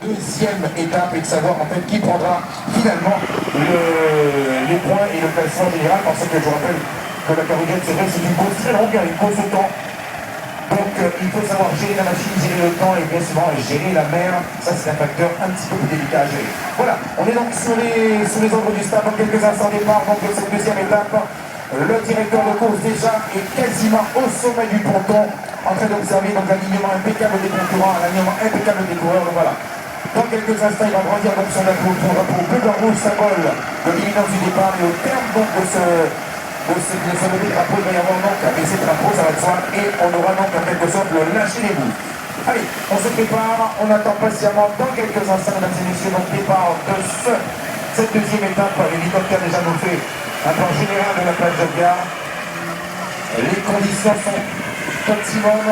deuxième étape et de savoir en fait qui prendra finalement les points et le classement général, parce que je rappelle que la carrière, c'est vrai, c'est une course très longue, une course au temps. Donc il faut savoir gérer la machine, gérer le temps et bien souvent gérer la mer. Ça c'est un facteur un petit peu plus délicat à gérer. Voilà, on est donc sur les ordres du stade dans quelques instants départ, donc cette deuxième étape. Le directeur de course déjà est quasiment au sommet du ponton, en train d'observer donc l'alignement impeccable des concurrents, l'alignement impeccable des coureurs. Donc voilà. Dans quelques instants, il va grandir donc son drapeau bleu blanc rouge, symbole de l'imminence du départ. Et au terme donc de ce lever de drapeau, il va y avoir donc un baisser de drapeau, ça va de soi, et on aura donc en quelque sorte le lâcher des bouts. Allez, on se prépare, on attend patiemment dans quelques instants, mesdames et messieurs, donc départ de cette deuxième étape. L'hélicoptère déjà nous fait un plan général de la plage de Gare. Les conditions sont optimum.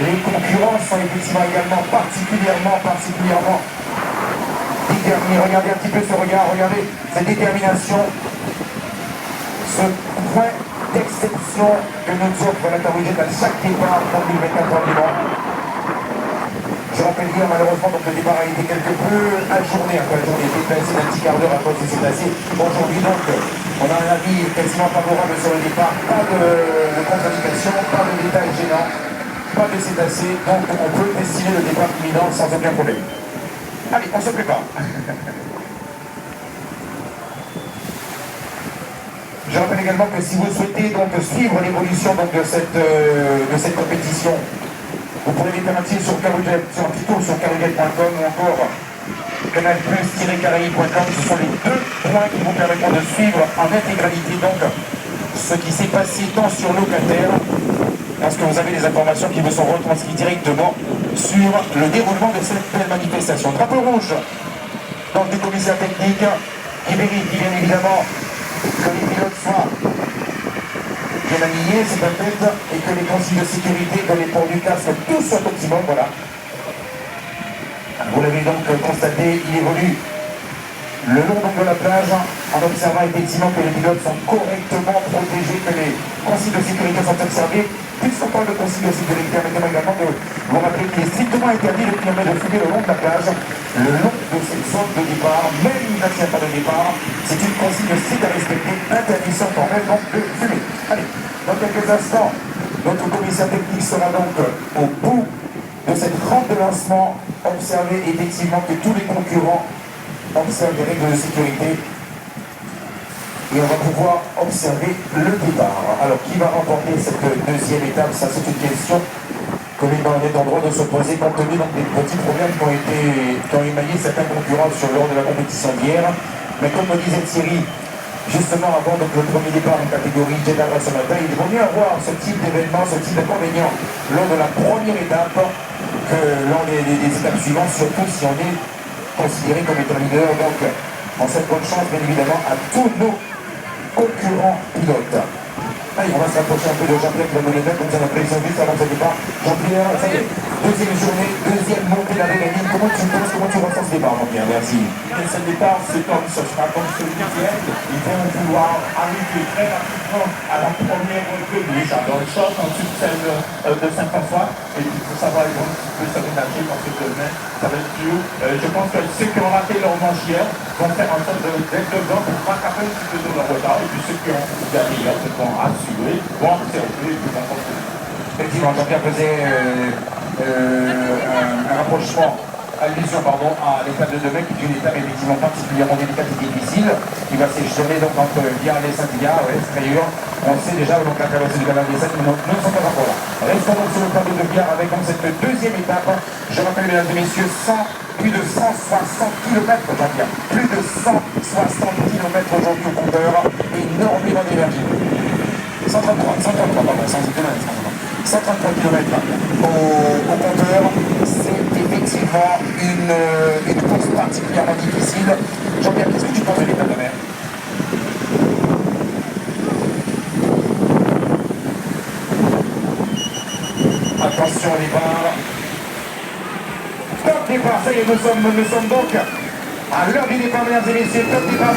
Les concurrents sont effectivement également particulièrement déterminés. Regardez un petit peu ce regard, regardez cette détermination, ce point d'exception que nous offre la Carigette à chaque départ pour 2024 environ. Je rappelle hier, malheureusement, donc le départ a été quelque peu ajourné, après la journée déplacée d'un petit quart d'heure à cause de cet assez. Aujourd'hui donc, on a un avis quasiment favorable sur le départ, pas de contre-indication, pas de détails gênants. Pas de cétacés, donc on peut destiner le départ imminent sans aucun problème. Allez, on se prépare. Je rappelle également que si vous souhaitez donc suivre l'évolution de cette compétition, vous pourrez les faire un petit tour sur carigette.com ou encore canal+-caraïbes.com. Ce sont les deux points qui vous permettront de suivre en intégralité donc ce qui s'est passé tant sur Locataire, parce que vous avez des informations qui vous sont retransmises directement sur le déroulement de cette belle manifestation. Drapeau rouge, donc des commissaires techniques qui vérifient bien évidemment que les pilotes soient bien alignés, c'est un fait, et que les consignes de sécurité, que les ports du casque, tout soit optimum, voilà. Vous l'avez donc constaté, il évolue le long de la plage, en observant effectivement que les pilotes sont correctement protégés, que les consignes de sécurité sont observées. Puisqu'on parle de consignes de sécurité, permettez-moi également de vous rappeler qu'il est strictement interdit de filmer de fumer le long de la plage, le long de cette zone de départ, même il n'y a pas de départ. C'est une consigne stricte à respecter, interdiction formelle donc de fumer. Allez, dans quelques instants, notre commissaire technique sera donc au bout de cette rampe de lancement. Observez effectivement que tous les concurrents observent les règles de sécurité et on va pouvoir observer le départ. Alors qui va remporter cette deuxième étape? Ça c'est une question que l'on est en droit de se poser compte tenu donc, des petits problèmes qui ont émaillé certains concurrents sur lors de la compétition d'hier. Mais comme me disait Thierry, justement avant donc, le premier départ en catégorie Jeddah ce matin, il vaut mieux avoir ce type d'événement, ce type d'inconvénient lors de la première étape que lors des étapes suivantes, surtout si on est considéré comme étant leader. Donc on souhaite bonne chance bien évidemment à tous nos concurrents pilotes. Allez, on va se rapprocher un peu de Jean-Pierre qui va nous le mettre comme ça la prévision juste avant ce départ. Jean-Pierre, ça y est, deuxième journée, deuxième montée d'adrénaline. Comment tu ressens ce départ, Jean-Pierre? Merci. Ce départ, ce sera comme ce week-end. Ils vont vouloir arriver très rapidement à la première montée déjà dans le choc, ensuite celle de Saint-François. Et puis il faut savoir, ils vont un petit peu se ménager parce que demain, ça va être dur. Je pense que ceux qui ont raté leur manche hier vont faire en sorte d'être dedans pour rattraper un petit peu de leur retard. Et puis ceux qui ont gagné hier vont assurer, vont observer et puis vont continuer. Effectivement, Jean-Pierre faisait un rapprochement, allusion à l'étape de demain, qui est une étape effectivement particulièrement délicate et difficile, qui va s'échelonner donc entre Gare et Saint-Gare, Estrayure. On sait déjà donc la traversée du canal des 7, mais nous ne sommes pas encore là. Restons donc sur le plateau de Gare avec donc, cette deuxième étape. Je rappelle, mesdames et messieurs, plus de 160 km, Jean-Pierre. Plus de 160 km aujourd'hui au compteur, énormément d'énergie. 133 km au compteur, c'est effectivement une course particulièrement difficile. Jean-Pierre, qu'est-ce que tu penses de l'étape de mer? Attention au départ. Top départ, ça y est, nous sommes donc à l'heure du départ, mesdames et messieurs. Top départ.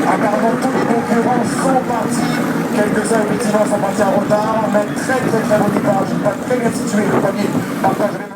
Apparemment, tous les concurrents sont partis. Quelques-uns, effectivement, sont partis en retard, mais très bon départ. Je ne suis pas très bien situé. Le premier partage